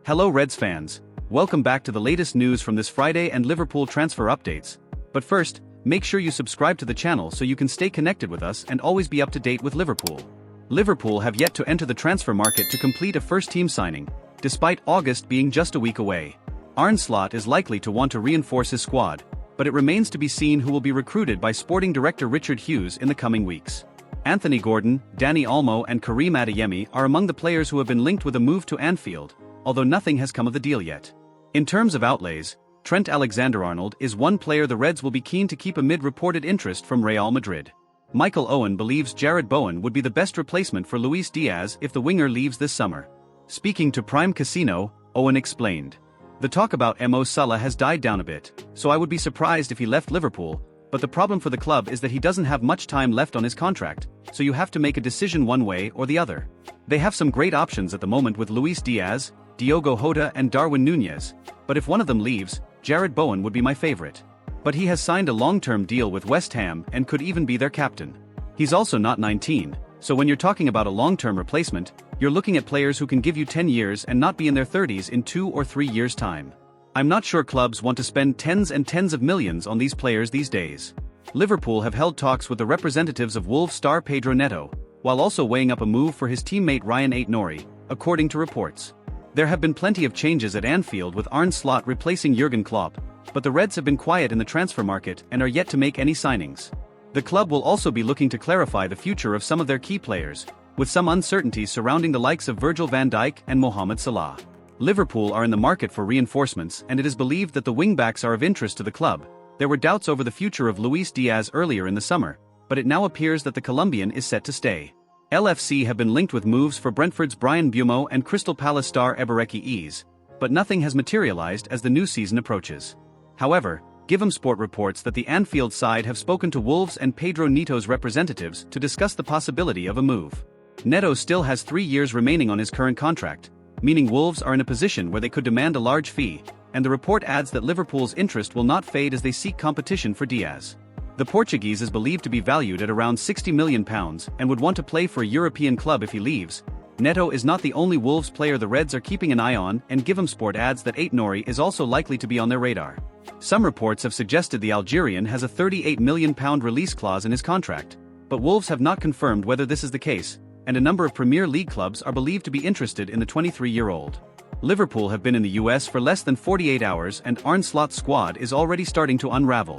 Hello Reds fans, welcome back to the latest news from this Friday and Liverpool transfer updates. But first, make sure you subscribe to the channel so you can stay connected with us and always be up to date with Liverpool. Liverpool have yet to enter the transfer market to complete a first-team signing, despite August being just a week away. Arne Slot is likely to want to reinforce his squad, but it remains to be seen who will be recruited by sporting director Richard Hughes in the coming weeks. Anthony Gordon, Dani Olmo and Karim Adeyemi are among the players who have been linked with a move to Anfield, although nothing has come of the deal yet. In terms of outlays, Trent Alexander-Arnold is one player the Reds will be keen to keep amid reported interest from Real Madrid. Michael Owen believes Jared Bowen would be the best replacement for Luis Diaz if the winger leaves this summer. Speaking to Prime Casino, Owen explained, "The talk about Mo Salah has died down a bit, so I would be surprised if he left Liverpool, but the problem for the club is that he doesn't have much time left on his contract, so you have to make a decision one way or the other. They have some great options at the moment with Luis Diaz, Diogo Jota and Darwin Núñez, but if one of them leaves, Jared Bowen would be my favorite. But he has signed a long-term deal with West Ham and could even be their captain. He's also not 19, so when you're talking about a long-term replacement, you're looking at players who can give you 10 years and not be in their 30s in 2 or 3 years' time. I'm not sure clubs want to spend tens and tens of millions on these players these days." Liverpool have held talks with the representatives of Wolves star Pedro Neto, while also weighing up a move for his teammate Ryan Ait-Nouri, according to reports. There have been plenty of changes at Anfield with Arne Slot replacing Jurgen Klopp, but the Reds have been quiet in the transfer market and are yet to make any signings. The club will also be looking to clarify the future of some of their key players, with some uncertainties surrounding the likes of Virgil van Dijk and Mohamed Salah. Liverpool are in the market for reinforcements and it is believed that the wingbacks are of interest to the club. There were doubts over the future of Luis Diaz earlier in the summer, but it now appears that the Colombian is set to stay. LFC have been linked with moves for Brentford's Brian Buemo and Crystal Palace star Ebereki Eze, but nothing has materialized as the new season approaches. However, Given Sport reports that the Anfield side have spoken to Wolves and Pedro Neto's representatives to discuss the possibility of a move. Neto still has 3 years remaining on his current contract, meaning Wolves are in a position where they could demand a large fee, and the report adds that Liverpool's interest will not fade as they seek competition for Diaz. The Portuguese is believed to be valued at around £60 million and would want to play for a European club if he leaves. Neto is not the only Wolves player the Reds are keeping an eye on, and Given Sport adds that Ait-Nouri is also likely to be on their radar. Some reports have suggested the Algerian has a £38 million release clause in his contract, but Wolves have not confirmed whether this is the case, and a number of Premier League clubs are believed to be interested in the 23-year-old. Liverpool have been in the US for less than 48 hours and Arne Slot's squad is already starting to unravel.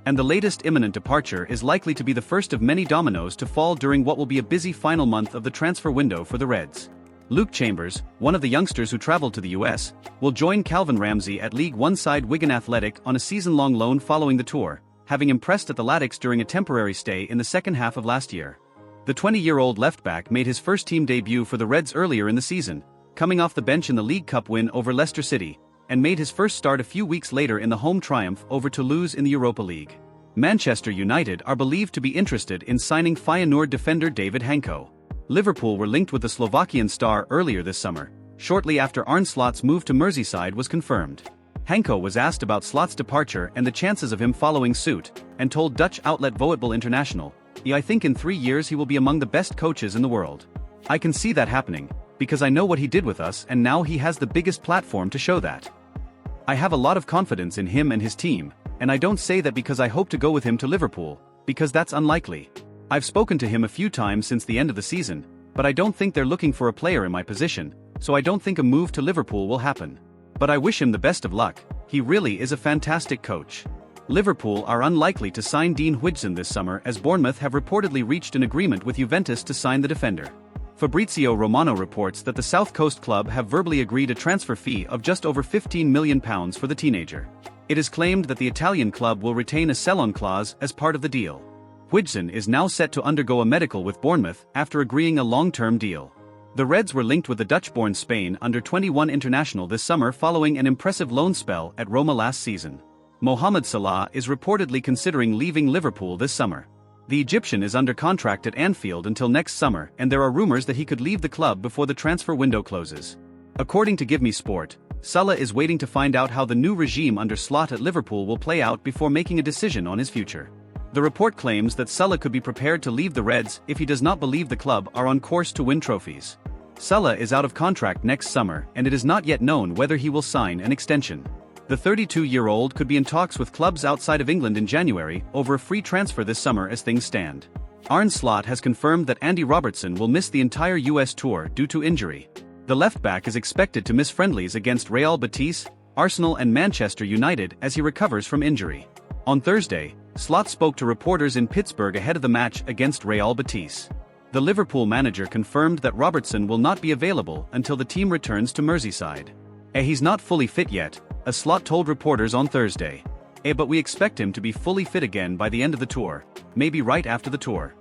And the latest imminent departure is likely to be the first of many dominoes to fall during what will be a busy final month of the transfer window for the Reds. Luke Chambers, one of the youngsters who traveled to the US, will join Calvin Ramsey at League One side Wigan Athletic on a season-long loan following the tour, having impressed at the Latics during a temporary stay in the second half of last year. The 20-year-old left-back made his first team debut for the Reds earlier in the season, coming off the bench in the League Cup win over Leicester City, and made his first start a few weeks later in the home triumph over Toulouse in the Europa League. Manchester United are believed to be interested in signing Feyenoord defender David Hanko. Liverpool were linked with the Slovakian star earlier this summer, shortly after Arne Slot's move to Merseyside was confirmed. Hanko was asked about Slot's departure and the chances of him following suit, and told Dutch outlet Voetbal International, "I think in 3 years he will be among the best coaches in the world. I can see that happening, because I know what he did with us and now he has the biggest platform to show that. I have a lot of confidence in him and his team, and I don't say that because I hope to go with him to Liverpool, because that's unlikely. I've spoken to him a few times since the end of the season, but I don't think they're looking for a player in my position, so I don't think a move to Liverpool will happen. But I wish him the best of luck, he really is a fantastic coach." Liverpool are unlikely to sign Dean Huijsen this summer as Bournemouth have reportedly reached an agreement with Juventus to sign the defender. Fabrizio Romano reports that the South Coast club have verbally agreed a transfer fee of just over £15 million for the teenager. It is claimed that the Italian club will retain a sell-on clause as part of the deal. Huijsen is now set to undergo a medical with Bournemouth after agreeing a long-term deal. The Reds were linked with the Dutch-born Spain under-21 international this summer following an impressive loan spell at Roma last season. Mohamed Salah is reportedly considering leaving Liverpool this summer. The Egyptian is under contract at Anfield until next summer and there are rumors that he could leave the club before the transfer window closes. According to Give Me Sport, Salah is waiting to find out how the new regime under Slot at Liverpool will play out before making a decision on his future. The report claims that Salah could be prepared to leave the Reds if he does not believe the club are on course to win trophies. Salah is out of contract next summer and it is not yet known whether he will sign an extension. The 32-year-old could be in talks with clubs outside of England in January over a free transfer this summer as things stand. Arne Slot has confirmed that Andy Robertson will miss the entire US tour due to injury. The left-back is expected to miss friendlies against Real Betis, Arsenal and Manchester United as he recovers from injury. On Thursday, Slot spoke to reporters in Pittsburgh ahead of the match against Real Betis. The Liverpool manager confirmed that Robertson will not be available until the team returns to Merseyside. He's not fully fit yet, a Slot told reporters on Thursday. But we expect him to be fully fit again by the end of the tour, maybe right after the tour.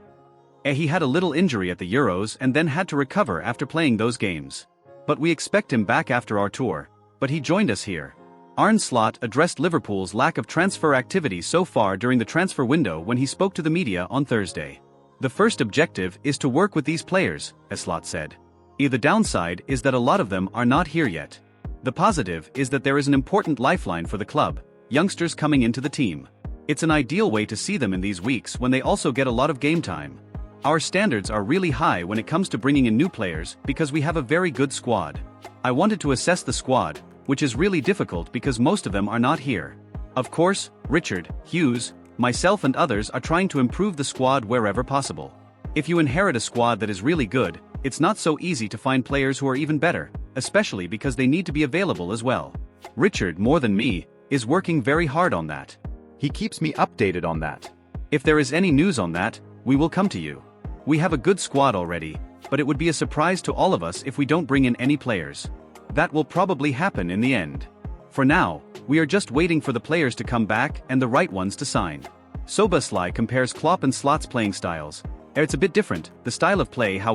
He had a little injury at the Euros and then had to recover after playing those games. But we expect him back after our tour, but he joined us here. Arne Slot addressed Liverpool's lack of transfer activity so far during the transfer window when he spoke to the media on Thursday. The first objective is to work with these players, as Slot said. The downside is that a lot of them are not here yet. The positive is that there is an important lifeline for the club, youngsters coming into the team. It's an ideal way to see them in these weeks when they also get a lot of game time. Our standards are really high when it comes to bringing in new players because we have a very good squad. I wanted to assess the squad, which is really difficult because most of them are not here. Of course, Richard, Hughes, myself and others are trying to improve the squad wherever possible. If you inherit a squad that is really good, it's not so easy to find players who are even better, especially because they need to be available as well. Richard, more than me, is working very hard on that. He keeps me updated on that. If there is any news on that, we will come to you. We have a good squad already, but it would be a surprise to all of us if we don't bring in any players. That will probably happen in the end. For now, we are just waiting for the players to come back and the right ones to sign. Szoboszlai compares Klopp and Slot's playing styles. It's a bit different, the style of play, how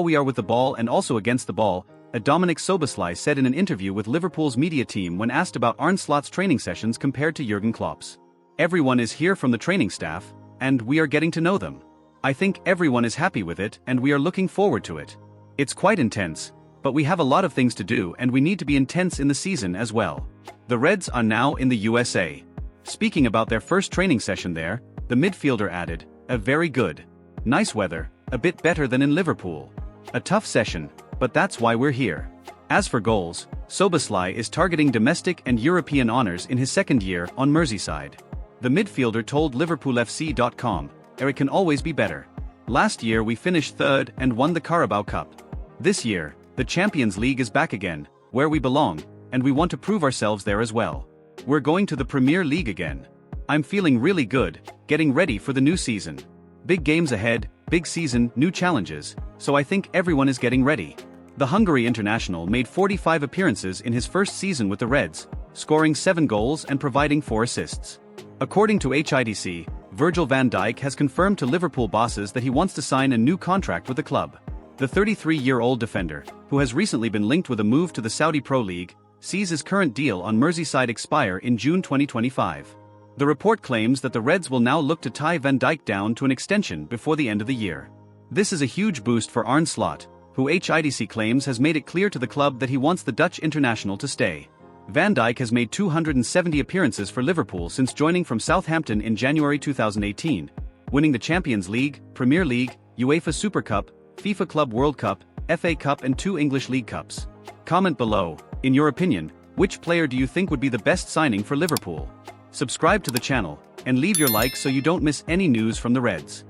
we are with the ball and also against the ball, Dominic Szoboszlai said in an interview with Liverpool's media team when asked about Arne Slot's training sessions compared to Jurgen Klopp's. Everyone is here from the training staff, and we are getting to know them. I think everyone is happy with it and we are looking forward to it. It's quite intense, but we have a lot of things to do and we need to be intense in the season as well. The Reds are now in the USA. Speaking about their first training session there, the midfielder added, "A very good. Nice weather, a bit better than in Liverpool. A tough session, but that's why we're here." As for goals, Szoboszlai is targeting domestic and European honours in his second year on Merseyside. The midfielder told LiverpoolFC.com, "It can always be better. Last year we finished third and won the Carabao Cup. This year, the Champions League is back again, where we belong, and we want to prove ourselves there as well. We're going to the Premier League again. I'm feeling really good, getting ready for the new season. Big games ahead, big season, new challenges, so I think everyone is getting ready." The Hungary international made 45 appearances in his first season with the Reds, scoring 7 goals and providing 4 assists. According to HIDC, Virgil van Dijk has confirmed to Liverpool bosses that he wants to sign a new contract with the club. The 33-year-old defender, who has recently been linked with a move to the Saudi Pro League, sees his current deal on Merseyside expire in June 2025. The report claims that the Reds will now look to tie Van Dijk down to an extension before the end of the year. This is a huge boost for Arne Slot, who HIDC claims has made it clear to the club that he wants the Dutch international to stay. Van Dijk has made 270 appearances for Liverpool since joining from Southampton in January 2018, winning the Champions League, Premier League, UEFA Super Cup, FIFA Club World Cup, FA Cup and 2 English League Cups. Comment below, in your opinion, which player do you think would be the best signing for Liverpool? Subscribe to the channel, and leave your like so you don't miss any news from the Reds.